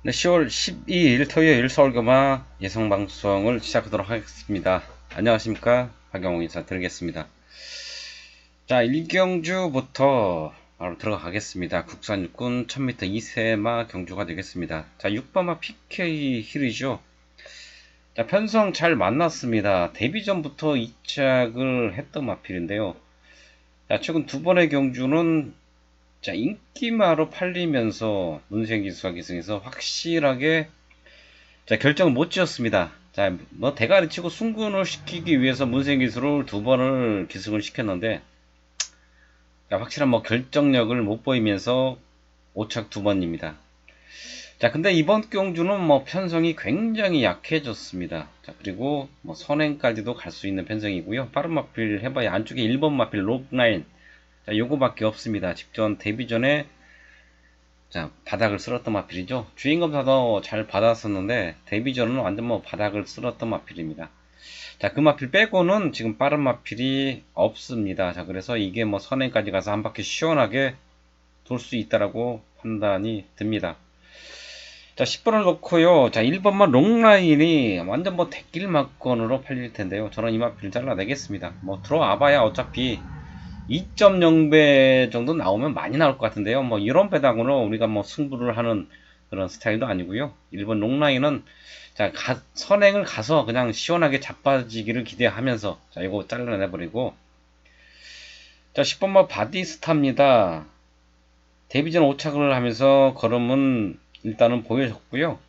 네, 10월 12일 토요일 서울교마 예성방송을 시작하도록 하겠습니다. 안녕하십니까, 박영호 인사 드리겠습니다. 자, 1경주부터 바로 들어가겠습니다. 국산 육군 1000m 2세마 경주가 되겠습니다. 자, 6번마 PK 힐이죠. 자, 편성 잘 만났습니다. 데뷔 전부터 이착을 했던 마필인데요. 자, 최근 두 번의 경주는 자, 인기마로 팔리면서 문생기수가 기승해서 확실하게 자, 결정을 못 지었습니다. 자, 뭐 대가리 치고 승군을 시키기 위해서 문생기수를 두 번을 기승을 시켰는데 자, 확실한 뭐 결정력을 못 보이면서 오착 두 번입니다. 자, 근데 이번 경주는 뭐 편성이 굉장히 약해졌습니다. 자, 그리고 뭐 선행까지도 갈 수 있는 편성이고요. 빠른 마필 해봐야 안쪽에 1번 마필 록라인 자, 요거밖에 없습니다. 직전 데뷔 전에 자, 바닥을 쓸었던 마필이죠. 주인검사도 잘 받았었는데 데뷔 전은 완전 뭐 바닥을 쓸었던 마필입니다. 자, 그 마필 빼고는 지금 빠른 마필이 없습니다. 자, 그래서 이게 뭐 선행까지 가서 한 바퀴 시원하게 돌 수 있다라고 판단이 듭니다. 자, 10번을 놓고요. 자, 1번만 롱라인이 완전 뭐 대길 막건으로 팔릴 텐데요. 저는 이 마필 잘라내겠습니다. 뭐 들어와봐야 어차피 2.0배 정도 나오면 많이 나올 것 같은데요. 뭐 이런 배당으로 우리가 뭐 승부를 하는 그런 스타일도 아니고요. 일본 롱라인은 자, 선행을 가서 그냥 시원하게 자빠지기를 기대하면서 자, 이거 잘라내버리고 자, 10번마 바디스타입니다. 데뷔전 5착을 하면서 걸음은 일단은 보여줬고요.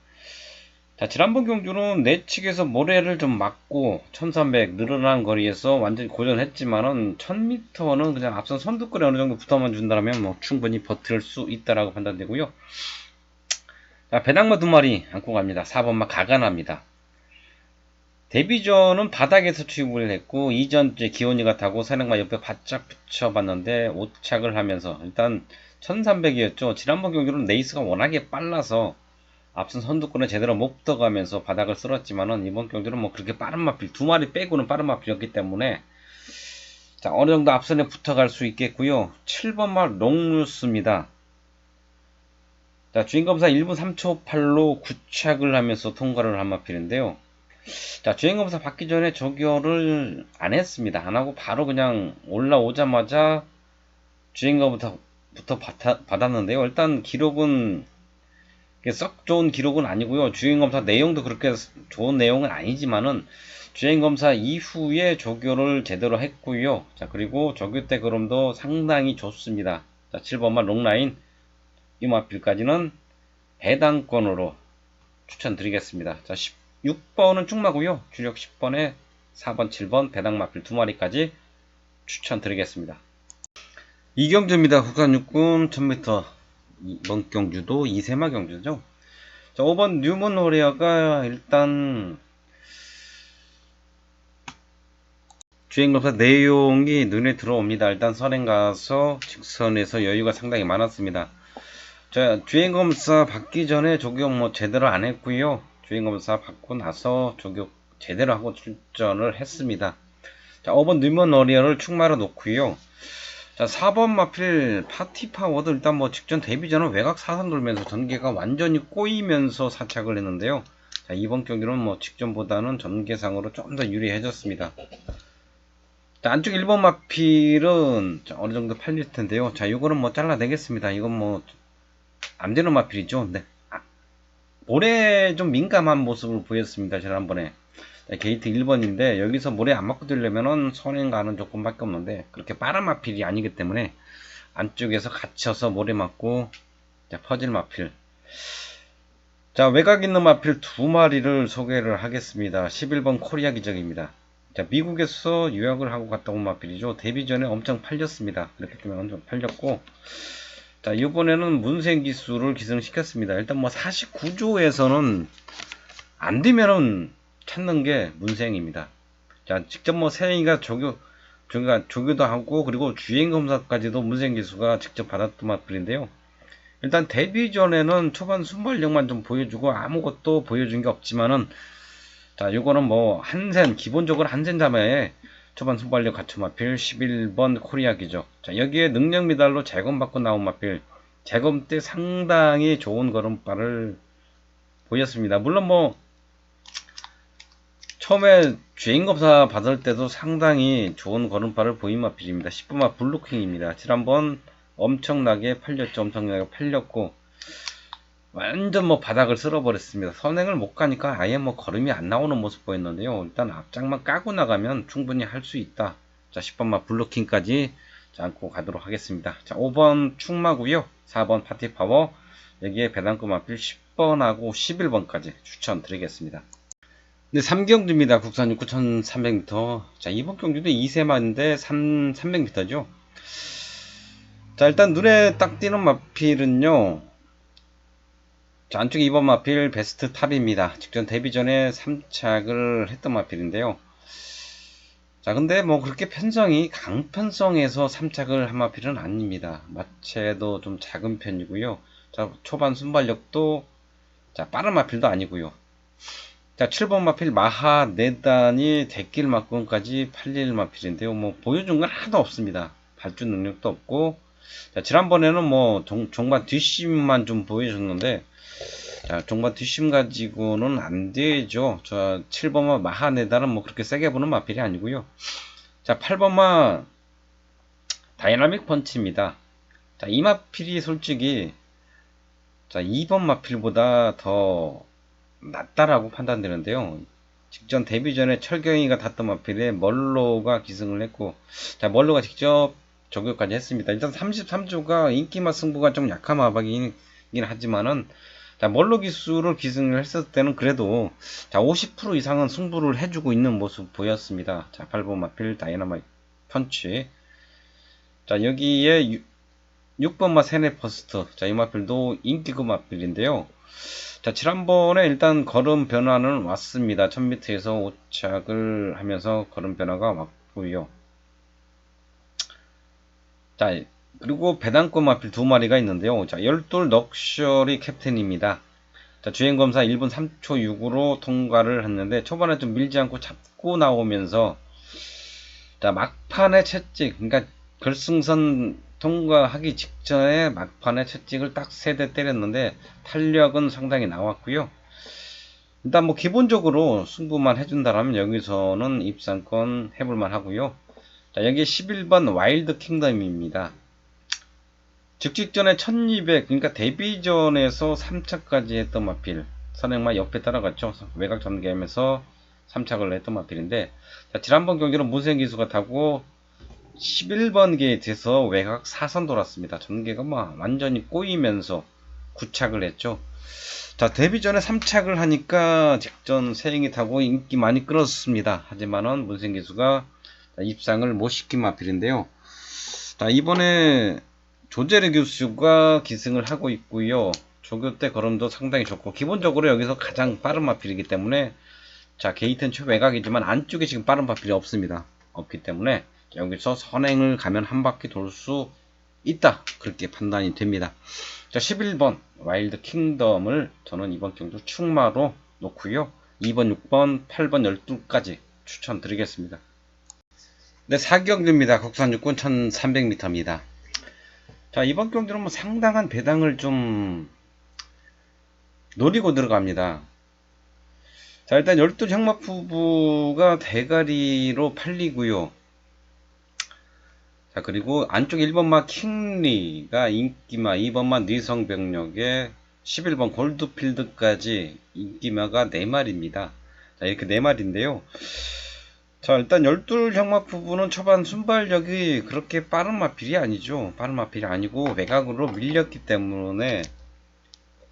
자, 지난번 경주는 내측에서 모래를 좀 맞고 1300 늘어난 거리에서 완전히 고전했지만은 1000m는 그냥 앞선 선두권에 어느 정도 붙어만 준다면 뭐 충분히 버틸 수 있다라고 판단되고요. 자, 배낭마 두 마리 안고 갑니다. 4번마 가가나입니다. 데뷔전은 바닥에서 취급을 했고 이전 기온이가 타고 사냥마 옆에 바짝 붙여봤는데 오착을 하면서 일단 1300이었죠. 지난번 경기는 레이스가 워낙에 빨라서 앞선 선두권에 제대로 못 붙어가면서 바닥을 쓸었지만은 이번 경기는 뭐 그렇게 빠른 마필 두 마리 빼고는 빠른 마필이었기 때문에 자, 어느 정도 앞선에 붙어갈 수 있겠고요. 7번마 롱루스입니다. 자, 주행검사 1분 3초 8로 구착을 하면서 통과를 한 마필인데요. 자, 주행검사 받기 전에 조결을 안 했습니다. 안 하고 바로 그냥 올라오자마자 주행검사부터 받았는데요. 일단 기록은 썩 좋은 기록은 아니고요. 주행검사 내용도 그렇게 좋은 내용은 아니지만은 주행검사 이후에 조교를 제대로 했고요. 자, 그리고 조교 때 걸음도 상당히 좋습니다. 자, 7번만 롱라인 이마필까지는 배당권으로 추천드리겠습니다. 자, 16번은 쭉마고요. 주력 10번에 4번, 7번 배당마필 두 마리까지 추천드리겠습니다. 이경주입니다. 국산 육군 1000m 이번 경주도 2세마 경주죠. 자, 5번 뉴먼 호리아가 일단 주행검사 내용이 눈에 들어옵니다. 일단 선행 가서 직선에서 여유가 상당히 많았습니다. 자, 주행검사 받기 전에 조경 뭐 제대로 안 했고요. 주행검사 받고 나서 조경 제대로 하고 출전을 했습니다. 자, 5번 뉴먼 호리아를 축마로 놓고요. 자, 4번 마필 파티파워도 일단 뭐 직전 데뷔 전은 외곽 사선 돌면서 전개가 완전히 꼬이면서 사착을 했는데요. 자, 이번 경기는 뭐 직전보다는 전개상으로 좀 더 유리해졌습니다. 자, 안쪽 1번 마필은 어느 정도 팔릴 텐데요. 자, 요거는 뭐 잘라내겠습니다. 이건 뭐 안 되는 마필이죠. 네. 모래 좀 민감한 모습을 보였습니다. 지난번에. 게이트 1번인데 여기서 모래 안 맞고 들려면은 선행 가는 조건밖에 없는데 그렇게 빠른 마필이 아니기 때문에 안쪽에서 갇혀서 모래 맞고 자, 퍼즐 마필. 자, 외곽 있는 마필 두 마리를 소개를 하겠습니다. 11번 코리아 기적입니다. 자, 미국에서 유학을 하고 갔다 온 마필이죠. 데뷔 전에 엄청 팔렸습니다. 이렇게 되면 엄청 팔렸고 자, 이번에는 문생 기수를 기승시켰습니다. 일단 뭐 49조에서는 안 되면은 찾는 게 문생입니다. 자, 직접 뭐 세영이가 조교도 하고 그리고 주행 검사까지도 문생 기수가 직접 받았던 마필인데요. 일단 데뷔 전에는 초반 순발력만 좀 보여주고 아무것도 보여준 게 없지만은 자, 요거는 뭐 한센 기본적으로 한센 자매에 초반 순발력 갖춘 마필 11번 코리아 기적. 자, 여기에 능력 미달로 재검 받고 나온 마필. 재검 때 상당히 좋은 걸음발을 보였습니다. 물론 뭐 처음에 주행검사 받을 때도 상당히 좋은 걸음발을 보인 마필입니다. 10번마 블루킹입니다. 지난번 엄청나게 팔렸죠. 엄청나게 팔렸고 완전 뭐 바닥을 쓸어버렸습니다. 선행을 못 가니까 아예 뭐 걸음이 안 나오는 모습 보였는데요. 일단 앞장만 까고 나가면 충분히 할 수 있다. 자, 10번마 블루킹까지 안고 가도록 하겠습니다. 자, 5번 충마고요. 4번 파티파워, 여기에 배당금 마필 10번하고 11번까지 추천드리겠습니다. 네, 3경주입니다. 국산 6,300m. 자, 이번 경주도 2세마인데 300m죠. 자, 일단 눈에 딱 띄는 마필은요. 자, 안쪽에 2번 마필 베스트 탑입니다. 직전 데뷔 전에 3착을 했던 마필인데요. 자, 근데 뭐 그렇게 편성이 강편성에서 3착을 한 마필은 아닙니다. 마체도 좀 작은 편이고요. 자, 초반 순발력도 자, 빠른 마필도 아니고요. 자, 7번 마필 마하 4단이 대길만큼까지 팔릴 마필인데요. 뭐 보여준 건 하나도 없습니다. 발주 능력도 없고, 자, 지난번에는 뭐 종반 뒷심만 좀 보여줬는데, 자, 종반 뒷심 가지고는 안 되죠. 저 7번마 마하 4단은 뭐 그렇게 세게 보는 마필이 아니고요. 자, 8번마 다이나믹 펀치입니다. 자, 이 마필이 솔직히 자, 2번 마필보다 더 낫다라고 판단되는데요. 직전 데뷔 전에 철경이가 탔던 마필에 멀로가 기승을 했고, 자, 멀로가 직접 저격까지 했습니다. 일단 33조가 인기맛 승부가 좀 약한 마박이긴 하지만은, 자, 멀로 기수를 기승을 했을 때는 그래도, 자, 50% 이상은 승부를 해주고 있는 모습 보였습니다. 자, 8번 마필 다이너마이트 펀치. 자, 여기에 6번마 세네 퍼스트. 자, 이 마필도 인기급 마필인데요. 자, 지난번에 일단 걸음 변화는 왔습니다. 1000m에서 5착을 하면서 걸음 변화가 왔고요. 자, 그리고 배당권 마필 2마리가 있는데요. 자, 열돌 럭셔리 캡틴입니다. 자, 주행검사 1분 3초 6으로 통과를 했는데 초반에 좀 밀지 않고 잡고 나오면서 자, 막판에 채찍, 그러니까 결승선 통과하기 직전에 막판에 채찍을 딱 3대 때렸는데 탄력은 상당히 나왔고요. 일단 뭐 기본적으로 승부만 해준다라면 여기서는 입상권 해볼만 하고요. 자, 여기 11번 와일드 킹덤입니다. 직전에 1200, 그러니까 데뷔전에서 3차까지 했던 마필. 선행마 옆에 따라갔죠. 외곽 전개하면서 3착을 했던 마필인데, 자, 지난번 경기로 문생기수가 타고 11번 게이트에서 외곽 4선 돌았습니다. 전개가 뭐 완전히 꼬이면서 9착을 했죠. 자, 데뷔 전에 3착을 하니까 직전 세행이 타고 인기 많이 끌었습니다. 하지만은 문생기수가 입상을 못 시킨 마필인데요. 자, 이번에 조재르 교수가 기승을 하고 있고요. 조교 때 걸음도 상당히 좋고 기본적으로 여기서 가장 빠른 마필이기 때문에 자, 게이트는 최외곽이지만 안쪽에 지금 빠른 마필이 없습니다. 없기 때문에 여기서 선행을 가면 한 바퀴 돌 수 있다. 그렇게 판단이 됩니다. 자, 11번 와일드 킹덤을 저는 이번 경주 충마로 놓고요. 2번, 6번, 8번, 12까지 추천드리겠습니다. 네, 4경주입니다. 국산 육군 1300m입니다. 자, 이번 경주는 뭐 상당한 배당을 좀 노리고 들어갑니다. 자, 일단 12 형마푸부가 대가리로 팔리고요. 자, 그리고 안쪽 1번마 킹리가 인기마, 2번마 뉘성병력에 11번 골드필드까지 인기마가 4마리입니다. 자, 이렇게 4마리인데요. 자, 일단 12 형마푸부는 초반 순발력이 그렇게 빠른 마필이 아니죠. 빠른 마필이 아니고 외곽으로 밀렸기 때문에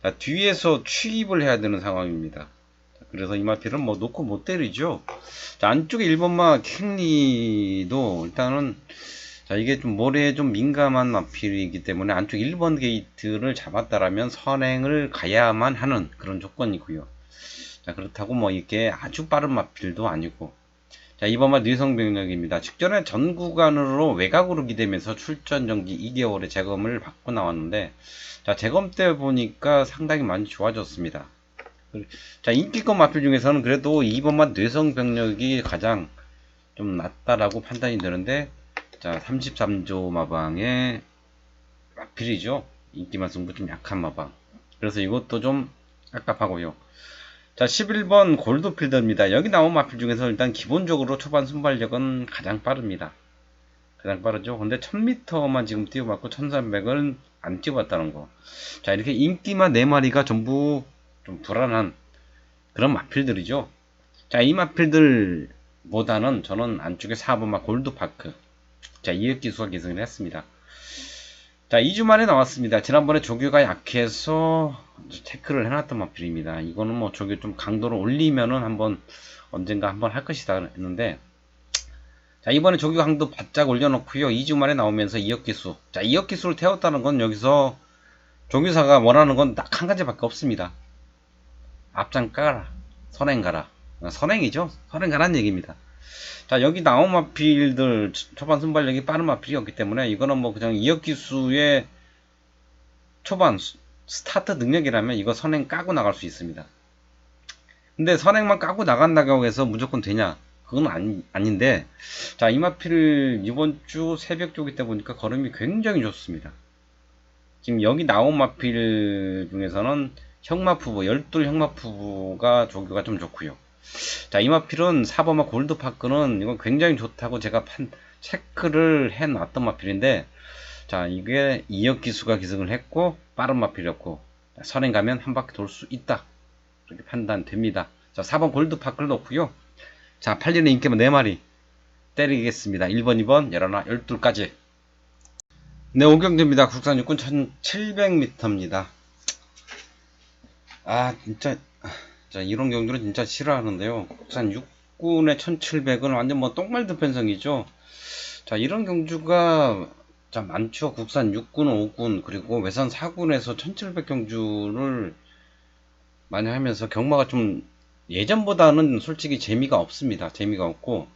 자, 뒤에서 추입을 해야 되는 상황입니다. 그래서 이 마필은 뭐 놓고 못 때리죠. 자, 안쪽에 1번마 킹리도 일단은 자, 이게 좀 모래에 좀 민감한 마필이기 때문에 안쪽 1번 게이트를 잡았다라면 선행을 가야만 하는 그런 조건이고요. 자, 그렇다고 뭐 이게 아주 빠른 마필도 아니고. 자, 2번마 뉘성병력입니다. 직전에 전 구간으로 외곽으로 기대면서 출전 정지 2개월의 재검을 받고 나왔는데, 자, 재검 때 보니까 상당히 많이 좋아졌습니다. 자, 인기급 마필 중에서는 그래도 2번마 뇌성병력이 가장 좀 낫다라고 판단이 되는데, 자, 33조 마방의 마필이죠. 인기만 승부 좀 약한 마방. 그래서 이것도 좀 깝깝하고요. 자, 11번 골드필더입니다. 여기 나온 마필 중에서 일단 기본적으로 초반 순발력은 가장 빠릅니다. 가장 빠르죠. 근데 1000m만 지금 뛰어봤고 1300은 안 뛰어봤다는 거. 자, 이렇게 인기만 4마리가 전부 좀 불안한 그런 마필들이죠. 자, 이 마필들보다는 저는 안쪽에 4번마 골드파크. 자, 이역기수가 기승을 했습니다. 자, 2주 만에 나왔습니다. 지난번에 조교가 약해서 체크를 해놨던 마필입니다. 이거는 뭐 조교 좀 강도를 올리면은 언젠가 한번 할 것이다 했는데, 자, 이번에 조교 강도 바짝 올려놓고요. 2주 만에 나오면서 2역기수. 자, 2역기수를 태웠다는 건 여기서 조교사가 원하는 건 딱 한 가지밖에 없습니다. 앞장 까라. 선행 가라. 선행이죠. 선행 가라는 얘기입니다. 자, 여기 나온 마필들 초반 순발력이 빠른 마필이었기 때문에 이거는 뭐 그냥 2역 기수의 초반 스타트 능력이라면 이거 선행 까고 나갈 수 있습니다. 근데 선행만 까고 나간다고 해서 무조건 되냐? 그건 아닌데, 자, 이 마필 이번 주 새벽 쪽이 때 보니까 걸음이 굉장히 좋습니다. 지금 여기 나온 마필 중에서는 형마푸부, 열둘 형마푸부가 조교가 좀 좋고요. 자, 이 마필은 4번마 골드파크는 이건 굉장히 좋다고 제가 체크를 해 놨던 마필인데, 자, 이게 2역 기수가 기승을 했고 빠른 마필이었고 선행 가면 한 바퀴 돌 수 있다, 그렇게 판단됩니다. 자, 4번 골드파크를 넣고요. 자, 8년의 인기만 4마리 때리겠습니다. 1번, 2번, 11, 12까지. 네, 오경주입니다. 국산 육군 1700m입니다. 아, 진짜, 자, 이런 경주는 진짜 싫어하는데요. 국산 육군의 1700은 완전 뭐 똥말드 편성이죠. 자, 이런 경주가 자, 많죠. 국산 6군, 5군, 그리고 외산 4군에서 1700 경주를 많이 하면서 경마가 좀 예전보다는 솔직히 재미가 없습니다. 재미가 없고,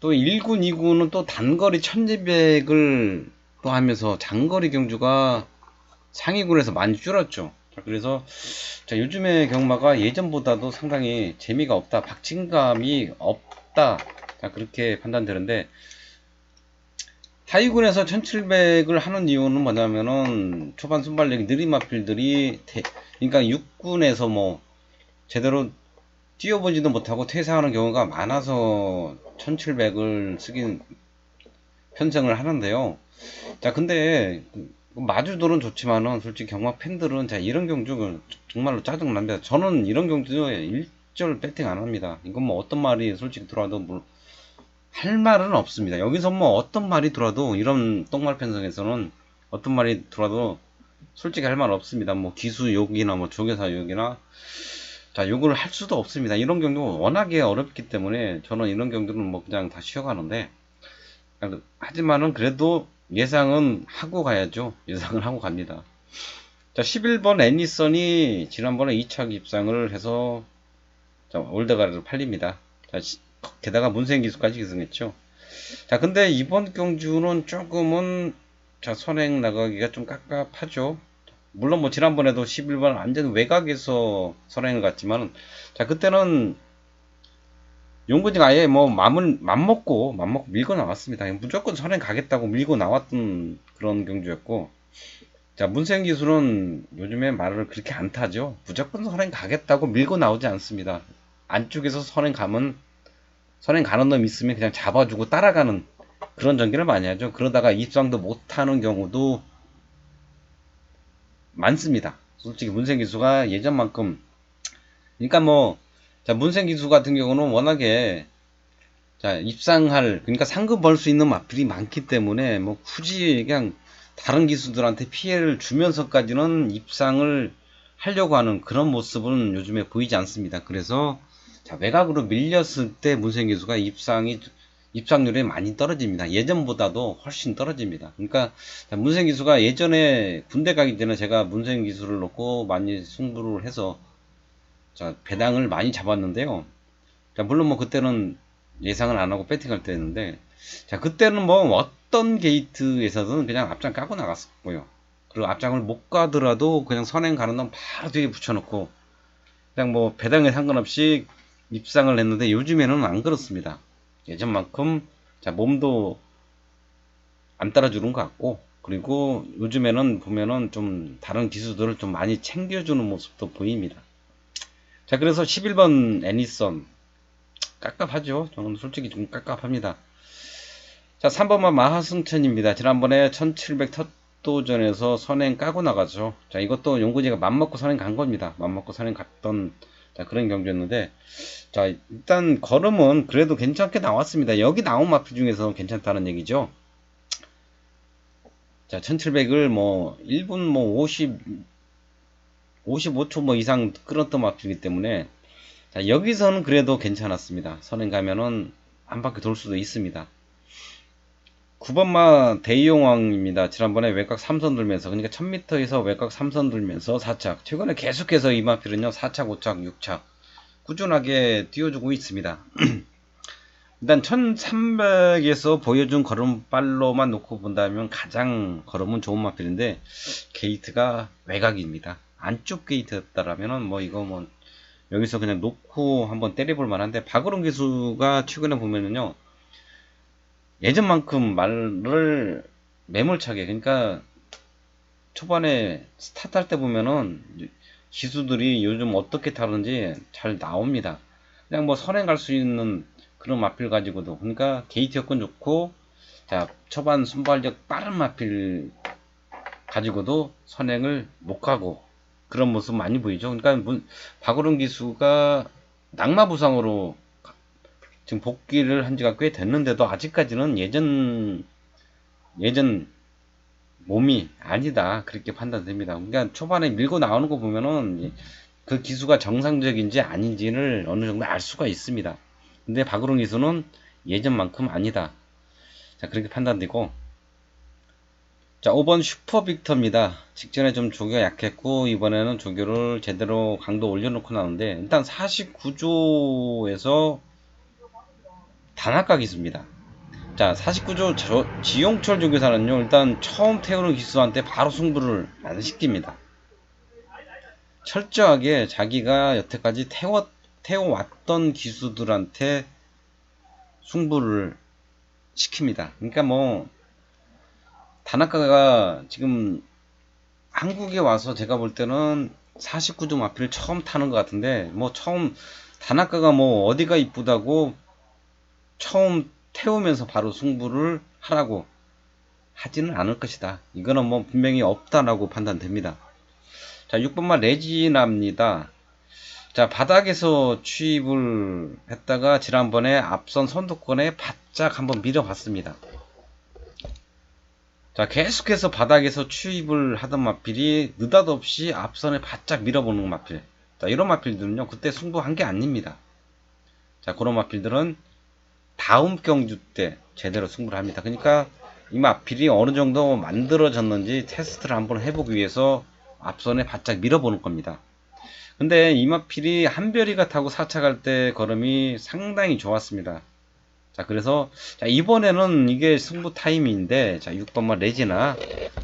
또 1군, 2군은 또 단거리 1200을 또 하면서 장거리 경주가 상위군에서 많이 줄었죠. 자, 그래서 자, 요즘의 경마가 예전보다도 상당히 재미가 없다, 박진감이 없다, 자, 그렇게 판단되는데, 하위군에서 1700을 하는 이유는 뭐냐면은 초반 순발력이 느린 마필들이 그러니까 육군에서 뭐 제대로 뛰어보지도 못하고 퇴사하는 경우가 많아서 1700을 쓰긴 편성을 하는데요. 자, 근데 마주들은 좋지만은 솔직히 경마 팬들은 자, 이런 경주 정말로 짜증납니다. 저는 이런 경주에 일절 배팅 안 합니다. 이건 뭐 어떤 말이 솔직히 들어와도 할 말은 없습니다. 여기서 뭐 어떤 말이 들어와도 이런 똥말 편성에서는 어떤 말이 들어와도 솔직히 할 말 없습니다. 뭐 기수 욕이나 뭐 조교사 욕이나 자, 욕을 할 수도 없습니다. 이런 경우 워낙에 어렵기 때문에 저는 이런 경우는 뭐 그냥 다 쉬어가는데, 하지만은 그래도 예상은 하고 가야죠. 예상을 하고 갑니다. 자, 11번 애니선이 지난번에 2차 입상을 해서 자, 올드가를 팔립니다. 자, 게다가 문생기수까지 기승했죠. 자, 근데 이번 경주는 조금은 자, 선행 나가기가 좀 깝깝하죠. 물론 뭐 지난번에도 11번 완전 외곽에서 선행을 갔지만, 자, 그때는 용근이가 아예 뭐 맘먹고 밀고 나왔습니다. 무조건 선행 가겠다고 밀고 나왔던 그런 경주였고, 자, 문생 기술은 요즘에 말을 그렇게 안 타죠. 무조건 선행 가겠다고 밀고 나오지 않습니다. 안쪽에서 선행 가는 놈 있으면 그냥 잡아주고 따라가는 그런 전개를 많이 하죠. 그러다가 입상도 못하는 경우도 많습니다. 솔직히 문생기수가 예전만큼, 그러니까 뭐, 자, 문생기수 같은 경우는 워낙에 자, 그러니까 상금 벌 수 있는 마필이 많기 때문에 뭐 굳이 그냥 다른 기수들한테 피해를 주면서까지는 입상을 하려고 하는 그런 모습은 요즘에 보이지 않습니다. 그래서 자, 외곽으로 밀렸을 때 문생기수가 입상률이 많이 떨어집니다. 예전보다도 훨씬 떨어집니다. 그러니까 문생기수가 예전에 군대 가기 전에 제가 문생기수를 놓고 많이 승부를 해서 자, 배당을 많이 잡았는데요. 자, 물론 뭐 그때는 예상을 안 하고 배팅할 때였는데, 자, 그때는 뭐 어떤 게이트에서든 그냥 앞장 까고 나갔었고요. 그리고 앞장을 못 가더라도 그냥 선행 가는 놈 바로 뒤에 붙여놓고 그냥 뭐 배당에 상관없이 입상을 했는데, 요즘에는 안 그렇습니다. 예전만큼 자, 몸도 안 따라주는 것 같고, 그리고 요즘에는 보면은 좀 다른 기수들을 좀 많이 챙겨주는 모습도 보입니다. 자, 그래서 11번 애니썸 깝깝하죠. 저는 솔직히 좀 깝깝합니다. 자, 3번만 마하승천입니다. 지난번에 1700 텄도전에서 선행 까고 나가죠. 자, 이것도 용근이가 맘먹고 선행 간 겁니다. 맘먹고 선행 갔던 자, 그런 경기였는데, 자, 일단 걸음은 그래도 괜찮게 나왔습니다. 여기 나온 마필 중에서 괜찮다는 얘기죠. 자, 1700을 뭐 1분 뭐 55초 뭐 이상 끌었던 마필이기 때문에, 자, 여기서는 그래도 괜찮았습니다. 선행 가면은 한 바퀴 돌 수도 있습니다. 9번마 대이용왕입니다. 지난번에 외곽 3선 들면서, 그러니까 1000m에서 외곽 3선 들면서 4착. 최근에 계속해서 이 마필은요 4착, 5착, 6착 꾸준하게 띄워주고 있습니다. 일단 1300에서 보여준 걸음발로만 놓고 본다면 가장 걸음은 좋은 마필인데, 게이트가 외곽입니다. 안쪽 게이트였다라면은 뭐 이거 뭐 여기서 그냥 놓고 한번 때려볼 만한데, 박으론 기수가 최근에 보면은요 예전만큼 말을 매몰차게, 그러니까 초반에 스타트 할 때 보면은 기수들이 요즘 어떻게 타는지 잘 나옵니다. 그냥 뭐 선행 갈 수 있는 그런 마필 가지고도, 그러니까 게이트 여건 좋고, 자, 초반 순발력 빠른 마필 가지고도 선행을 못 가고 그런 모습 많이 보이죠. 그러니까 박오른 기수가 낙마 부상으로 지금 복귀를 한 지가 꽤 됐는데도 아직까지는 예전 몸이 아니다, 그렇게 판단됩니다. 그러니까 초반에 밀고 나오는 거 보면은 그 기수가 정상적인지 아닌지를 어느 정도 알 수가 있습니다. 근데 박으론 기수는 예전만큼 아니다, 자, 그렇게 판단되고, 자, 5번 슈퍼 빅터입니다. 직전에 좀 조교가 약했고 이번에는 조교를 제대로 강도 올려놓고 나오는데, 일단 49조에서 단아까 기수입니다. 자, 49조 지용철 조교사는요 일단 처음 태우는 기수한테 바로 승부를 안 시킵니다. 철저하게 자기가 여태까지 태워왔던 기수들한테 승부를 시킵니다. 그러니까 뭐 다나카가 지금 한국에 와서 제가 볼 때는 49조 마필을 처음 타는 것 같은데, 뭐 처음 다나카가 뭐 어디가 이쁘다고 처음 태우면서 바로 승부를 하라고 하지는 않을 것이다. 이거는 뭐 분명히 없다라고 판단됩니다. 자, 6번마 레지나입니다. 자, 바닥에서 취입을 했다가 지난번에 앞선 선두권에 바짝 한번 밀어봤습니다. 자, 계속해서 바닥에서 추입을 하던 마필이 느닷없이 앞선에 바짝 밀어보는 마필. 자, 이런 마필들은요 그때 승부한 게 아닙니다. 자, 그런 마필들은 다음 경주 때 제대로 승부를 합니다. 그러니까 이 마필이 어느 정도 만들어졌는지 테스트를 한번 해보기 위해서 앞선에 바짝 밀어보는 겁니다. 근데 이 마필이 한별이가 타고 4차 갈 때 걸음이 상당히 좋았습니다. 자, 그래서 자, 이번에는 이게 승부 타임인데, 자, 6번만 레지나,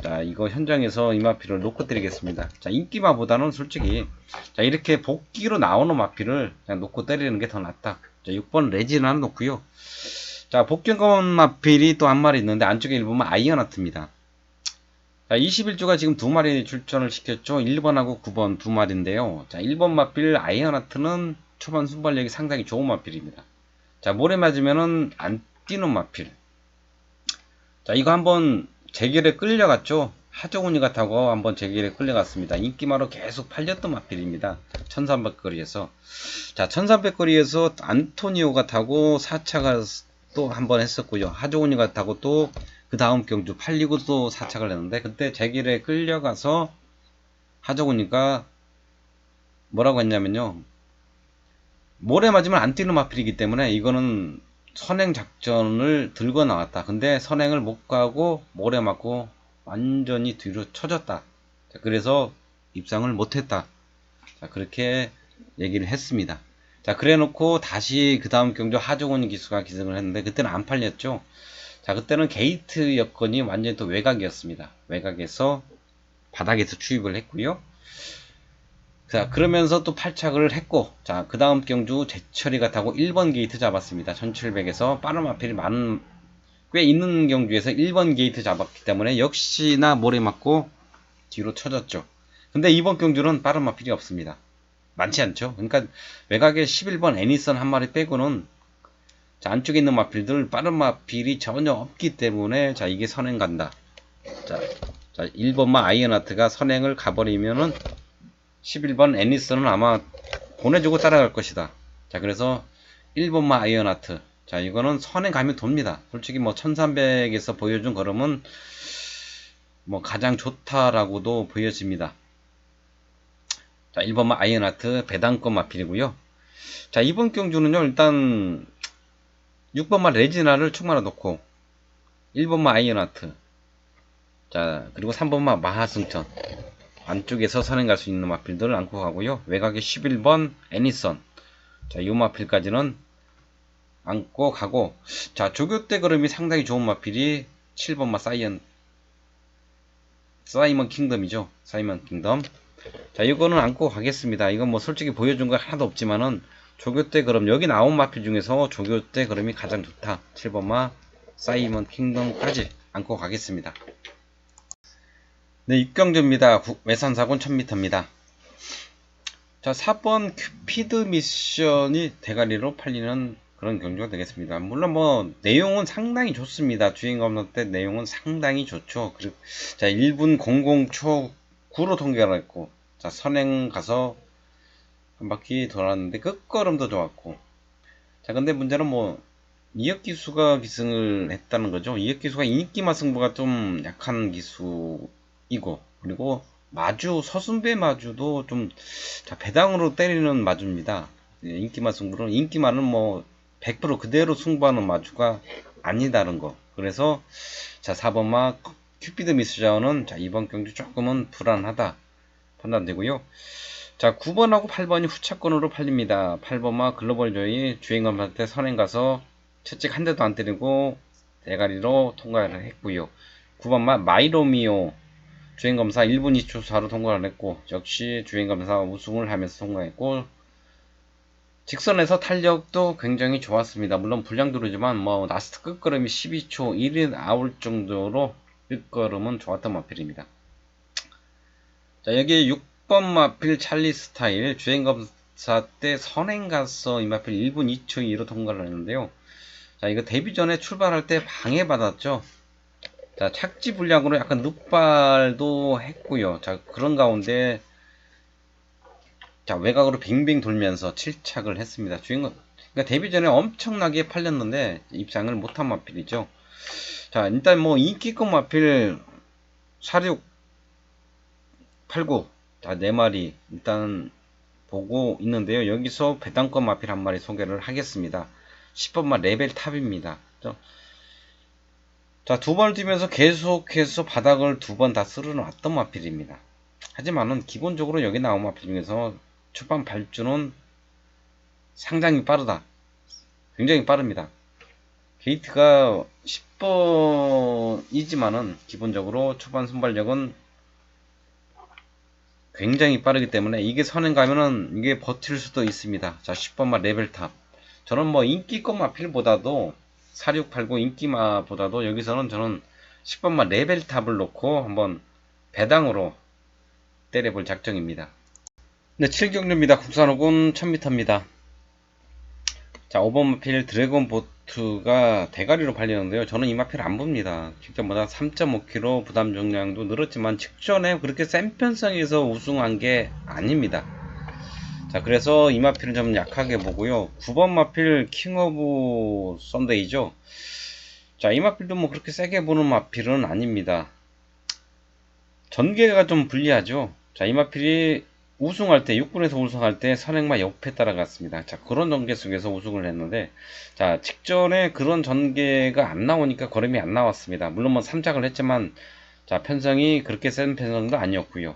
자, 이거 현장에서 이 마필을 놓고 때리겠습니다. 자, 인기마보다는 솔직히 자, 이렇게 복귀로 나오는 마필을 그냥 놓고 때리는 게 더 낫다. 자, 6번 레지나는 놓고요. 자, 복귀권 마필이 또 한 마리 있는데, 안쪽에 1번만 아이언하트입니다. 자, 21조가 지금 두 마리 출전을 시켰죠. 1번하고 9번 두 마리인데요. 자, 1번 마필 아이언하트는 초반 순발력이 상당히 좋은 마필입니다. 자, 모래 맞으면은 안 뛰는 마필. 자, 이거 한번 재결에 끌려갔죠. 하정훈이가 타고 한번 재결에 끌려갔습니다. 인기마로 계속 팔렸던 마필입니다. 1300거리에서. 자, 1300거리에서 안토니오가 타고 4차가 또 한번 했었고요. 하정훈이가 타고 또 그 다음 경주 팔리고 또 4착을 했는데, 그때 재결에 끌려가서 하정훈이가 뭐라고 했냐면요, 모래 맞으면 안 뛰는 마필이기 때문에 이거는 선행 작전을 들고 나왔다. 근데 선행을 못 가고 모래 맞고 완전히 뒤로 쳐졌다. 자, 그래서 입상을 못했다. 자, 그렇게 얘기를 했습니다. 자, 그래 놓고 다시 그 다음 경주 하정훈 기수가 기승을 했는데, 그때는 안 팔렸죠. 자, 그때는 게이트 여건이 완전히 또 외곽이었습니다. 외곽에서 바닥에서 추입을 했고요. 자, 그러면서 또 8착을 했고, 자, 그 다음 경주 제철이가 타고 1번 게이트 잡았습니다. 1700에서 빠른 마필이 꽤 있는 경주에서 1번 게이트 잡았기 때문에 역시나 모래 맞고 뒤로 쳐졌죠. 근데 이번 경주는 빠른 마필이 없습니다. 많지 않죠. 그러니까 외곽에 11번 애니선 한 마리 빼고는 자, 안쪽에 있는 마필들 빠른 마필이 전혀 없기 때문에 자, 이게 선행 간다. 자, 1번마 아이언하트가 선행을 가버리면은 11번 애니슨은 아마 보내주고 따라갈 것이다. 자, 그래서 1번마 아이언하트. 자, 이거는 선행 가면 돕니다. 솔직히 뭐 1300에서 보여준 걸음은 뭐 가장 좋다라고도 보여집니다. 자, 1번마 아이언하트 배당권 마필이고요. 자, 이번 경주는요, 일단 6번마 레지나를 충만해 놓고 1번마 아이언하트. 자, 그리고 3번마 마하승천. 안쪽에서 선행 갈 수 있는 마필들을 안고 가고요. 외곽에 11번 애니선. 자, 이 마필까지는 안고 가고, 자, 조교대 걸음이 상당히 좋은 마필이 7번마 사이먼 킹덤이죠. 사이먼 킹덤. 자, 이거는 안고 가겠습니다. 이건 뭐 솔직히 보여준 거 하나도 없지만은 조교대 걸음, 여기 나온 마필 중에서 조교대 걸음이 가장 좋다. 7번마 사이먼 킹덤까지 안고 가겠습니다. 네, 6경주입니다. 외산사군 1000m입니다. 자, 4번 큐피드 미션이 대가리로 팔리는 그런 경주가 되겠습니다. 물론 뭐 내용은 상당히 좋습니다. 주인공 없을 때 내용은 상당히 좋죠. 그리고 자, 1분 00초 9로 통계를 했고, 자, 선행 가서 한 바퀴 돌았는데 끝걸음도 좋았고, 자, 근데 문제는 뭐 이역기수가 기승을 했다는 거죠. 이역기수가 인기마 승부가 좀 약한 기수이고, 그리고 마주 서순배 마주도 좀 자, 배당으로 때리는 마주입니다. 예, 인기마 승부는 인기마는 뭐 100% 그대로 승부하는 마주가 아니다는 거. 그래서 자, 4번마 큐피드 미스자원은 자, 이번 경주 조금은 불안하다 판단되고요. 자, 9번하고 8번이 후차권으로 팔립니다. 8번마 글로벌 조이 주행검사한테 선행 가서 채찍 한 대도 안 때리고 대가리로 통과를 했고요. 9번마 마이로미오 주행검사 1분 2초 4로 통과를 했고, 역시 주행검사 우승을 하면서 통과했고, 직선에서 탄력도 굉장히 좋았습니다. 물론 불량도로지만 뭐 라스트 끝걸음이 12초 1이 나올 정도로 끝걸음은 좋았던 마필입니다. 자, 여기에 6번 마필 찰리 스타일 주행검사 때 선행 가서 이 마필 1분 2초 2로 통과를 했는데요. 자, 이거 데뷔 전에 출발할 때 방해받았죠. 자, 착지 불량으로 약간 눕발도 했고요. 자, 그런 가운데 자, 외곽으로 빙빙 돌면서 칠착을 했습니다. 주인공 그러니까 데뷔 전에 엄청나게 팔렸는데 입상을 못한 마필이죠. 자, 일단 뭐 인기급 마필 46, 89, 자, 4마리 일단 보고 있는데요. 여기서 배당권 마필 한 마리 소개를 하겠습니다. 10번마 레벨 탑입니다. 자, 두 번을 뛰면서 계속해서 바닥을 두 번 다 쓸어놨던 마필입니다. 하지만은 기본적으로 여기 나온 마필 중에서 초반 발주는 상당히 빠르다. 굉장히 빠릅니다. 게이트가 10번이지만은 기본적으로 초반 순발력은 굉장히 빠르기 때문에 이게 선행 가면은 이게 버틸 수도 있습니다. 자, 10번마 레벨탑. 저는 뭐 인기급 마필보다도 4689 인기마보다도 여기서는 저는 10번마 레벨탑을 놓고 한번 배당으로 때려볼 작정입니다. 네, 7경주입니다. 국산호군 1000m입니다. 자, 5번 마필 드래곤 보트가 대가리로 팔리는데요. 저는 이 마필 안 봅니다. 직전보다 3.5kg 부담重量도 늘었지만 직전에 그렇게 센 편성에서 우승한 게 아닙니다. 자, 그래서 이 마필은 좀 약하게 보고요. 9번 마필 킹 오브 썬데이죠. 자, 이 마필도 뭐 그렇게 세게 보는 마필은 아닙니다. 전개가 좀 불리하죠. 자, 이 마필이 우승할 때 6군에서 우승할 때 선행마 옆에 따라갔습니다. 자, 그런 전개 속에서 우승을 했는데, 자, 직전에 그런 전개가 안 나오니까 걸음이 안 나왔습니다. 물론 뭐 3착을 했지만, 자, 편성이 그렇게 센 편성도 아니었고요.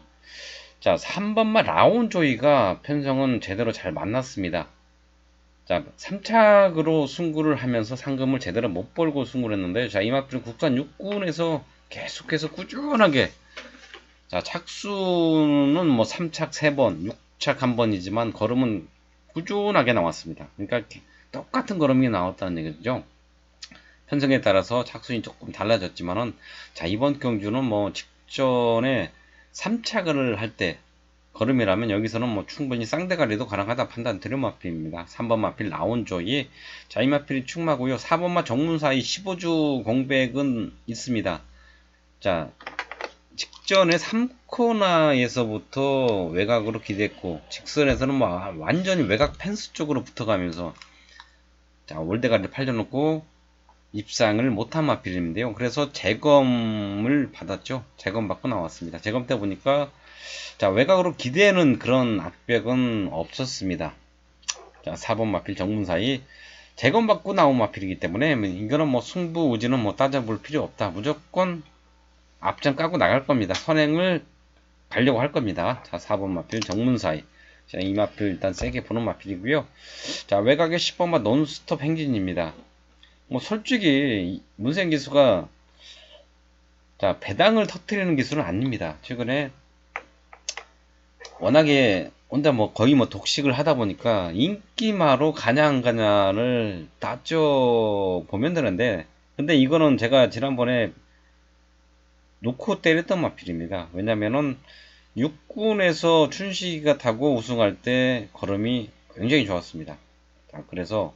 자, 3번마 라온조이가 편성은 제대로 잘 만났습니다. 자, 3착으로 승구를 하면서 상금을 제대로 못 벌고 승구를 했는데, 자, 이 마필은 국산 6군에서 계속해서 꾸준하게, 자, 착수는 뭐 3착 3번, 6착 1번이지만 걸음은 꾸준하게 나왔습니다. 그러니까 똑같은 걸음이 나왔다는 얘기죠. 편성에 따라서 착순이 조금 달라졌지만은, 자, 이번 경주는 뭐 직전에 3착을 할 때 걸음이라면 여기서는 뭐 충분히 쌍대가리도 가능하다 판단 드림 마필입니다. 3번 마필 라운조이. 자, 이 마필이 축마고요. 4번마 정문사이 15주 공백은 있습니다. 자, 직전에 3코너에서부터 외곽으로 기대했고, 직선에서는 뭐 완전히 외곽 펜스 쪽으로 붙어가면서, 자, 월대가리를 팔려놓고 입상을 못한 마필인데요. 그래서 재검을 받았죠. 재검 받고 나왔습니다. 재검 때 보니까, 자, 외곽으로 기대는 그런 악벽은 없었습니다. 자, 4번 마필 정문사이 재검 받고 나온 마필이기 때문에 이거는 뭐 승부 우지는 뭐 따져볼 필요 없다. 무조건 앞장 까고 나갈 겁니다. 선행을 가려고 할 겁니다. 자, 4번 마필 정문사이. 자, 이 마필 일단 세게 보는 마필이고요. 자, 외곽에 10번마 논스톱 행진입니다. 뭐 솔직히 문생 기수가, 자, 배당을 터트리는 기술은 아닙니다. 최근에 워낙에 혼자 뭐 거의 뭐 독식을 하다 보니까 인기마로 가냐 안 가냐를 따져 보면 되는데, 근데 이거는 제가 지난번에 놓고 때렸던 마필입니다. 왜냐면은 육군에서 춘식이가 타고 우승할 때 걸음이 굉장히 좋았습니다. 자, 그래서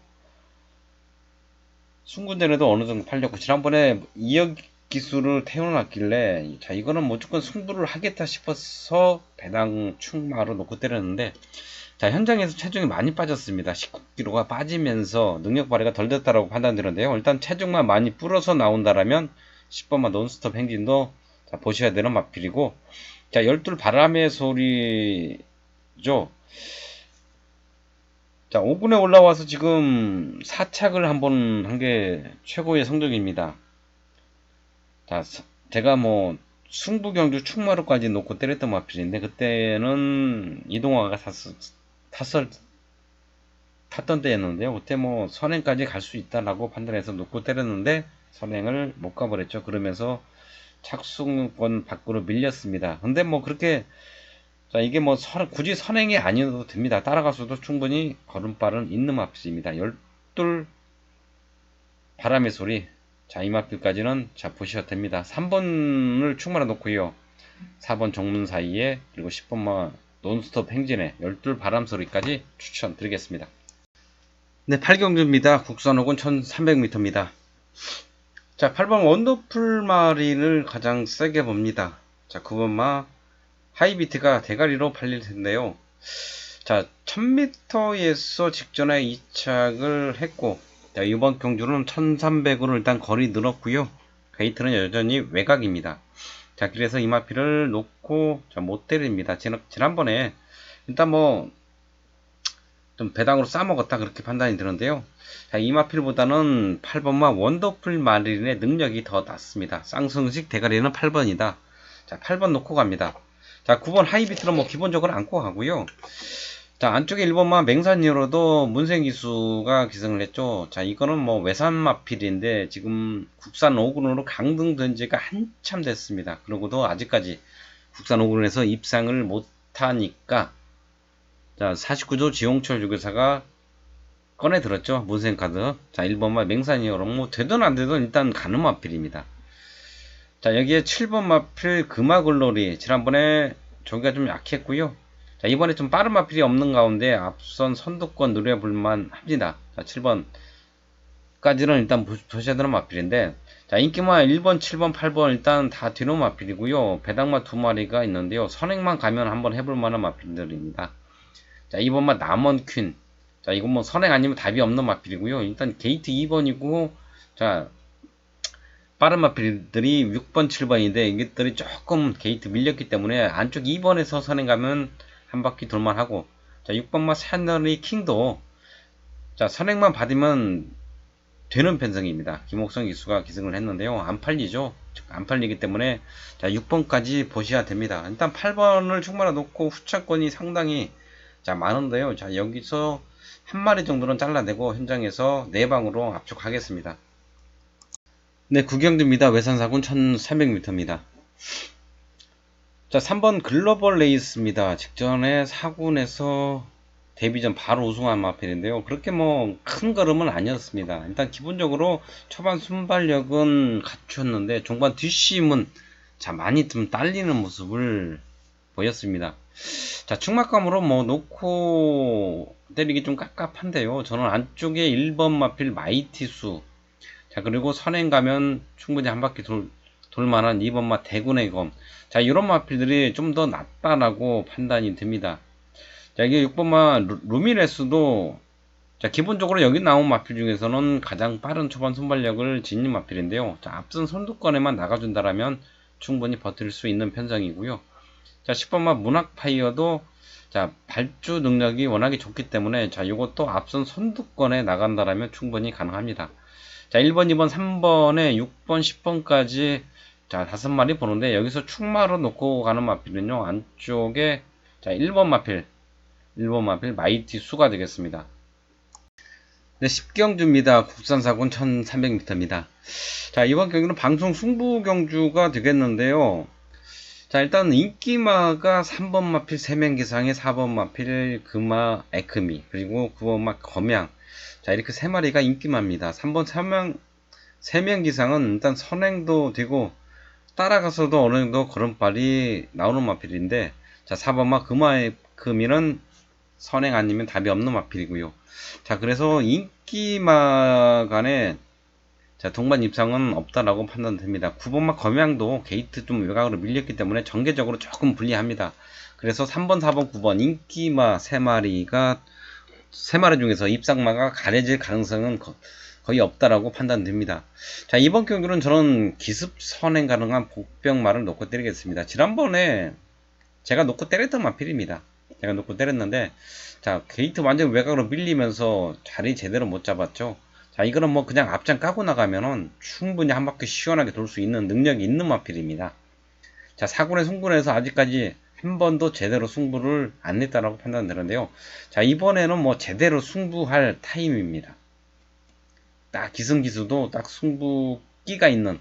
순군전에도 어느 정도 팔렸고, 지난번에 2억 기수를 태워놨길래, 자, 이거는 무조건 승부를 하겠다 싶어서 배당 충마로 놓고 때렸는데, 자, 현장에서 체중이 많이 빠졌습니다. 19kg가 빠지면서 능력 발휘가 덜 됐다라고 판단되는데요. 일단 체중만 많이 불어서 나온다라면 10번만 논스톱 행진도, 자, 보셔야 되는 마필이고, 자, 열둘 바람의 소리죠. 자, 5군에 올라와서 지금 4착을 한번 한 게 최고의 성적입니다. 자, 제가 뭐 승부 경주 충마로까지 놓고 때렸던 마필인데, 그때는 이동화가 탔던 때였는데요. 그때 뭐 선행까지 갈 수 있다라고 판단해서 놓고 때렸는데 선행을 못 가버렸죠. 그러면서 착수권 밖으로 밀렸습니다. 근데 뭐 그렇게, 자, 이게 뭐 굳이 선행이 아니어도 됩니다. 따라가서도 충분히 걸음발은 있는 마필입니다. 열둘 바람의 소리. 자, 이 마필까지는 자, 보셔도 됩니다. 3번을 충만해 놓고요. 4번 정문 사이에, 그리고 10번만 논스톱 행진에 열둘 바람 소리까지 추천드리겠습니다. 네, 8경주입니다. 국산 혹은 1300m입니다. 자, 8번 원더풀 마린을 가장 세게 봅니다. 자, 9번마 하이비트가 대가리로 팔릴 텐데요. 자, 1000m에서 직전에 2착을 했고, 자, 이번 경주는 1300으로 일단 거리 늘었고요. 게이트는 여전히 외곽입니다. 자, 그래서 이 마필을 놓고, 자, 못 때립니다. 지난번에 일단 뭐 좀 배당으로 싸먹었다 그렇게 판단이 드는데요. 자, 이 마필보다는 8번마 원더풀 마린의 능력이 더 낮습니다. 쌍승식 대가리는 8번이다. 자, 8번 놓고 갑니다. 자, 9번 하이비트는 뭐 기본적으로 안고 가고요. 자, 안쪽에 1번마 맹산이로도 문생기수가 기승을 했죠. 자, 이거는 뭐 외산 마필인데 지금 국산 5군으로 강등된 지가 한참 됐습니다. 그러고도 아직까지 국산 5군에서 입상을 못하니까, 자, 49조 지용철 유교사가 꺼내 들었죠. 문생카드. 자, 1번마 맹산이어로 뭐 되든 안 되든 일단 가는 마필입니다. 자, 여기에 7번 마필 금화글로리. 지난번에 저기가 좀 약했고요. 자, 이번에 좀 빠른 마필이 없는 가운데 앞선 선두권 노려볼만 합니다. 자, 7번까지는 일단 보셔야 되는 마필인데, 자, 인기마 1번, 7번, 8번 일단 다 뒤로 마필이고요. 배당마 2마리가 있는데요. 선행만 가면 한번 해볼 만한 마필들입니다. 자, 2번마 남원퀸. 자, 이건 뭐 선행 아니면 답이 없는 마필이고요. 일단 게이트 2번이고, 자, 빠른 마필들이 6번, 7번인데 이것들이 조금 게이트 밀렸기 때문에 안쪽 2번에서 선행 가면 한 바퀴 돌만하고, 자, 6번마 샤너리 킹도, 자, 선행만 받으면 되는 편성입니다. 김옥성 기수가 기승을 했는데요. 안 팔리죠. 안 팔리기 때문에, 자, 6번까지 보셔야 됩니다. 일단 8번을 충분히 놓고 후차권이 상당히, 자, 많은데요. 자, 여기서 한 마리 정도는 잘라내고 현장에서 4방으로 압축하겠습니다. 네, 구경주입니다. 외산사군 1300m입니다. 자, 3번 글로벌 레이스입니다. 직전에 4군에서 데뷔전 바로 우승한 마필인데요. 그렇게 뭐 큰 걸음은 아니었습니다. 일단 기본적으로 초반 순발력은 갖췄는데 중반 뒷심은 자 많이 좀 딸리는 모습을 보였습니다. 자 충막감으로 뭐 놓고 때리기 좀 깝깝한데요. 저는 안쪽에 1번 마필 마이티수, 자 그리고 선행 가면 충분히 한 바퀴 돌만한 2번 마 대군의 검, 자 이런 마필들이 좀 더 낫다라고 판단이 듭니다. 자, 이게 6번마 루미레스도 자, 기본적으로 여기 나온 마필 중에서는 가장 빠른 초반 순발력을 지닌 마필인데요. 자, 앞선 선두권에만 나가준다라면 충분히 버틸 수 있는 편성이고요. 자, 10번마 문학파이어도 자, 발주 능력이 워낙에 좋기 때문에 자, 이것도 앞선 선두권에 나간다라면 충분히 가능합니다. 자, 1번, 2번, 3번에 6번, 10번까지 자, 5마리 보는데 여기서 충마로 놓고 가는 마필은요. 안쪽에 자, 1번 마필 마이티 수가 되겠습니다. 네, 10경주입니다. 국산사군 1300m입니다. 자, 이번 경기는 방송 승부 경주가 되겠는데요. 자, 일단 인기마가 3번 마필 3명 기상의 4번 마필 금마 에크미, 그리고 9번 마 검양. 자, 이렇게 3마리가 인기마입니다. 3번 3명 기상은 일단 선행도 되고 따라가서도 어느 정도 걸음발이 나오는 마필인데, 자, 4번 마 금마 에크미는 선행 아니면 답이 없는 마필이고요. 자, 그래서 인기마 간에 자, 동반 입상은 없다라고 판단됩니다. 9번마 검양도 게이트 좀 외곽으로 밀렸기 때문에 전개적으로 조금 불리합니다. 그래서 3번, 4번, 9번 인기마 3마리 중에서 입상마가 가려질 가능성은 거의 없다라고 판단됩니다. 자, 이번 경기는 저는 기습 선행 가능한 복병마를 놓고 때리겠습니다. 지난번에 제가 놓고 때렸던 마필입니다. 제가 놓고 때렸는데 자 게이트 완전 외곽으로 밀리면서 자리 제대로 못 잡았죠. 자 이거는 뭐 그냥 앞장 까고 나가면은 충분히 한 바퀴 시원하게 돌 수 있는 능력이 있는 마필입니다. 자 4군의 승부에서 아직까지 한 번도 제대로 승부를 안 냈다라고 판단되는데요. 자 이번에는 뭐 제대로 승부할 타임입니다. 딱 기승기수도 딱 승부기가 있는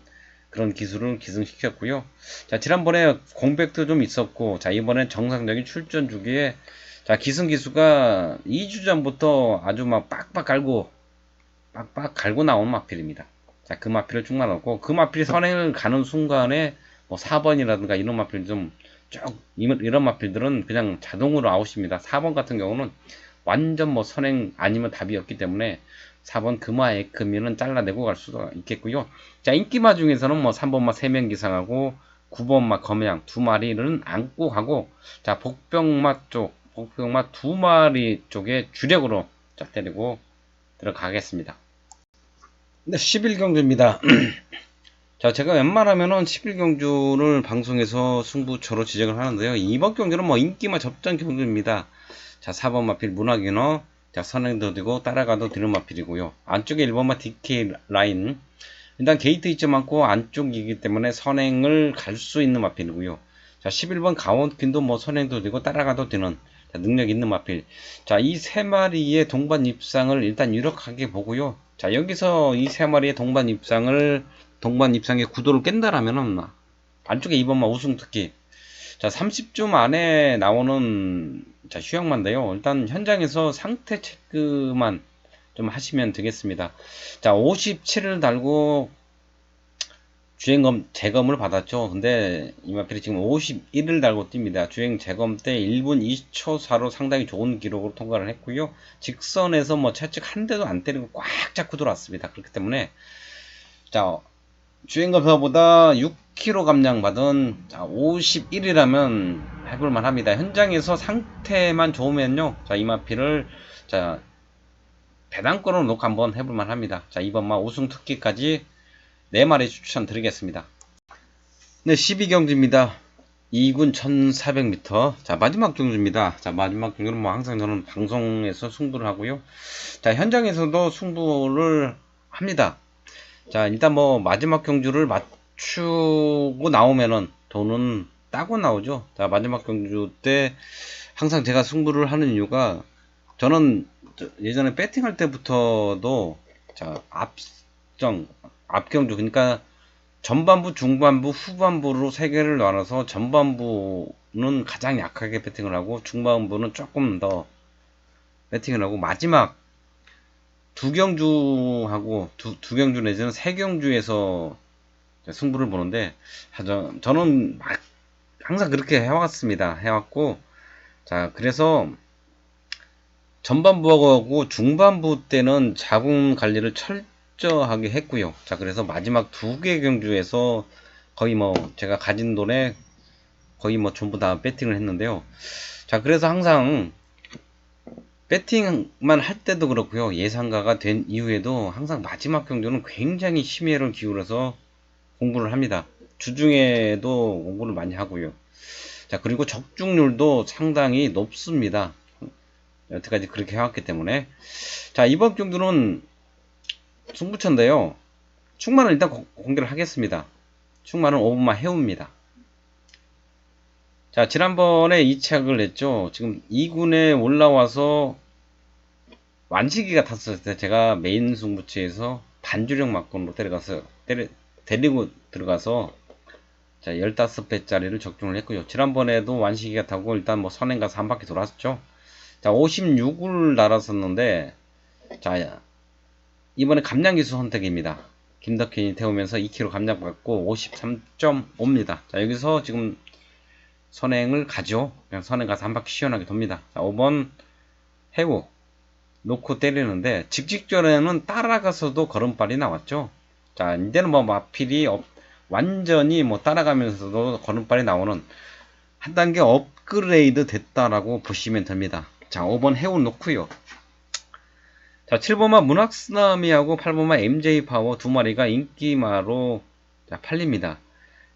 그런 기술을 기승시켰고요. 자, 지난번에 공백도 좀 있었고, 자, 이번엔 정상적인 출전 주기에, 자, 기승기수가 2주 전부터 아주 막 빡빡 갈고 나온 마필입니다. 자, 그 마필을 쭉 나눴고, 그 마필이 선행을 가는 순간에, 뭐 4번이라든가 이런 마필 이런 마필들은 그냥 자동으로 아웃입니다. 4번 같은 경우는 완전 뭐 선행 아니면 답이 없기 때문에 4번 금화의 금이는 잘라내고 갈 수가 있겠고요. 자, 인기마 중에서는 뭐 3번마 3명 기상하고 9번마 검양 2마리는 안고 가고, 자, 복병마 2마리 쪽에 주력으로 자, 때리고 들어가겠습니다. 네, 11경주입니다. 자, 제가 웬만하면은 11경주를 방송에서 승부처로 지적을 하는데요. 이번 경주는 뭐 인기마 접전 경주입니다. 자, 4번 마필 문학인어, 자, 선행도 되고 따라가도 되는 마필이고요. 안쪽에 1번마 DK 라인. 일단 게이트 있지 않고 안쪽이기 때문에 선행을 갈 수 있는 마필이고요. 자, 11번 가온킨도 뭐 선행도 되고 따라가도 되는 자, 능력 있는 마필. 자, 이 세 마리의 동반 입상을 일단 유력하게 보고요. 자, 여기서 이 세 마리의 동반 입상의 구도를 깬다라면은 안쪽에 2번마 우승 특기. 자, 30주 만에 나오는 자, 휴양만인데요. 일단 현장에서 상태 체크만 좀 하시면 되겠습니다. 자, 57을 달고 주행 재검을 받았죠. 근데 이마필이 지금 51을 달고 뜁니다. 주행 재검 때 1분 2초사로 상당히 좋은 기록으로 통과를 했고요. 직선에서 뭐 채찍 한 대도 안 때리고 꽉 잡고 들어왔습니다. 그렇기 때문에 자, 주행검사보다 6kg 감량 받은 51이라면 해볼만 합니다. 현장에서 상태만 좋으면요. 자, 이마피를 자, 배당권으로 놓고 한번 해볼만 합니다. 자, 이번만 우승 특기까지 4마리 추천 드리겠습니다. 네, 12경주입니다. 2군 1400m. 자, 마지막 경주입니다. 자, 마지막 경주는 뭐 항상 저는 방송에서 승부를 하고요. 자, 현장에서도 승부를 합니다. 자, 일단 뭐 마지막 경주를 맞추고 나오면은 돈은 따고 나오죠. 자, 마지막 경주 때 항상 제가 승부를 하는 이유가 저는 예전에 배팅할 때부터도 자, 앞경주 그러니까 전반부, 중반부, 후반부로 세 개를 나눠서 전반부는 가장 약하게 배팅을 하고 중반부는 조금 더 배팅을 하고 마지막 두 경주하고 두 경주 내지는 세 경주에서 승부를 보는데 저는 항상 그렇게 해왔습니다. 해왔고 자 그래서 전반부하고 중반부 때는 자금 관리를 철저하게 했고요. 자 그래서 마지막 두 개 경주에서 거의 뭐 제가 가진 돈에 거의 뭐 전부 다 배팅을 했는데요. 자 그래서 항상 배팅만 할 때도 그렇고요. 예상가가 된 이후에도 항상 마지막 경주는 굉장히 심혈을 기울여서 공부를 합니다. 주중에도 공부를 많이 하고요. 자 그리고 적중률도 상당히 높습니다. 여태까지 그렇게 해왔기 때문에 자 이번 경주는 승부처인데요. 충만을 일단 공개를 하겠습니다. 충만은 5분만 해옵니다. 자 지난번에 2착을 냈죠. 지금 2군에 올라와서 완식이가 탔을 때 제가 메인 승부처에서 반주력 막건으로 데리고 들어가서 자 15배짜리를 적중을 했고요. 지난번에도 완식이가 타고 일단 뭐 선행 가서 한 바퀴 돌았죠. 자 56을 날았었는데 자 이번에 감량기수 선택입니다. 김덕현이 태우면서 2km 감량받고 53.5입니다. 자 여기서 지금 선행을 가죠. 그냥 선행 가서 한 바퀴 시원하게 돕니다. 자 5번 해우 놓고 때리는데 직직전에는 따라가서도 걸음발이 나왔죠. 자 이제는 뭐 마필이 완전히 뭐 따라가면서도 걸음발이 나오는 한 단계 업그레이드 됐다라고 보시면 됩니다. 자 5번 해우 놓고요. 자 7번마 문학쓰나미하고 8번마 MJ파워 두 마리가 인기마로 자, 팔립니다.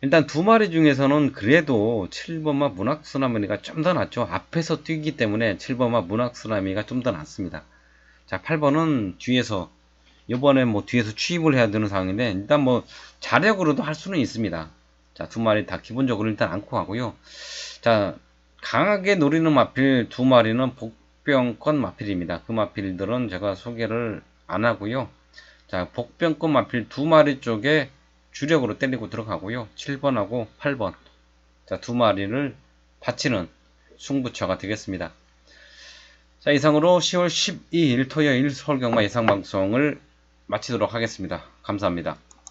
일단 두 마리 중에서는 그래도 7번마 문학쓰나미가 좀 더 낫죠. 앞에서 뛰기 때문에 7번마 문학쓰나미가 좀 더 낫습니다. 자 8번은 뒤에서 이번에 뭐 뒤에서 추입을 해야 되는 상황인데 일단 뭐 자력으로도 할 수는 있습니다. 자 두 마리 다 기본적으로 일단 안고 가고요. 자 강하게 노리는 마필 두 마리는 복병권 마필입니다. 그 마필들은 제가 소개를 안 하고요. 자 복병권 마필 두 마리 쪽에 주력으로 때리고 들어가고요. 7번하고 8번 자 두 마리를 바치는 승부처가 되겠습니다. 자 이상으로 10월 12일 토요일 서울경마 예상방송을 마치도록 하겠습니다. 감사합니다.